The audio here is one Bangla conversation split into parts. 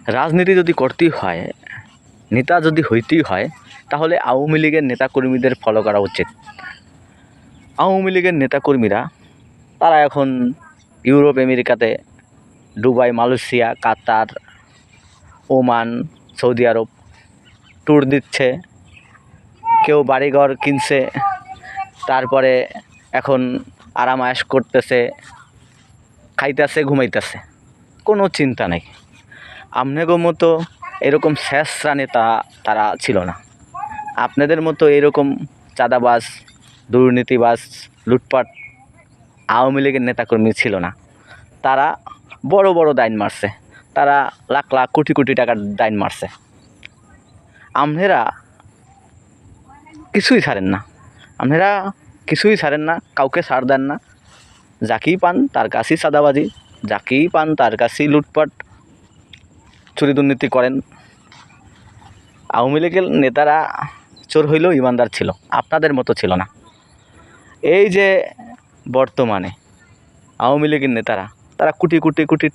রাজনীতি যদি করতেই হয়, নেতা যদি হইতেই হয়, তাহলে আওয়ামী লীগের নেতাকর্মীদের ফলো করা উচিত। আওয়ামী লীগের নেতাকর্মীরা তারা এখন ইউরোপ আমেরিকাতে, দুবাই, মালয়েশিয়া, কাতার, ওমান, সৌদি আরব ট্যুর দিচ্ছে। কেউ বাড়িঘর কিনছে, তারপরে এখন আরাম আয়েশ করতেছে, খাইতেছে, ঘুমাইতেছে, কোনো চিন্তা নেই। আপনাদের মতো এরকম শেষরা নেতা তারা ছিল না। আপনাদের মতো এরকম চাঁদাবাজ, দুর্নীতিবাজ, লুটপাট আওয়ামী লীগের নেতাকর্মী ছিল না। তারা বড় বড় দাইন মারছে, তারা লাখ লাখ কোটি কোটি টাকার দাইন মারছে। আপনারা কিছুই ছাড়েন না, আপনারা কিছুই ছাড়েন না, কাউকে ছাড় দেন না। যাকেই পান তার কাছেই চাঁদাবাজি, যাকেই পান তার কাছেই লুটপাট, চুরি দুর্নীতি করেন। আওয়ামী লীগের নেতারা চোর হইলেও ইমানদার ছিল, আপনাদের মতো ছিল না। এই যে বর্তমানে আওয়ামী লীগের নেতারা, তারা কোটি কোটি কোটি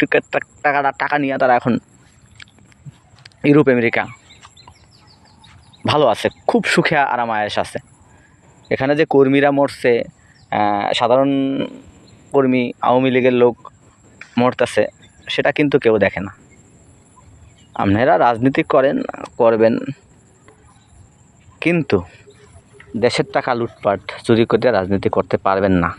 টাকা নিয়ে তারা এখন ইউরোপ আমেরিকা ভালো আছে, খুব সুখে আরাম আয়েশ আছে। এখানে যে কর্মীরা মরছে, সাধারণ কর্মী আওয়ামী লীগের লোক মরতেছে, সেটা কিন্তু কেউ দেখে না। আপনারা রাজনীতি করবেন, কিন্তু দেশের টাকা লুটপাট চুরি করে রাজনীতি করতে পারবেন না।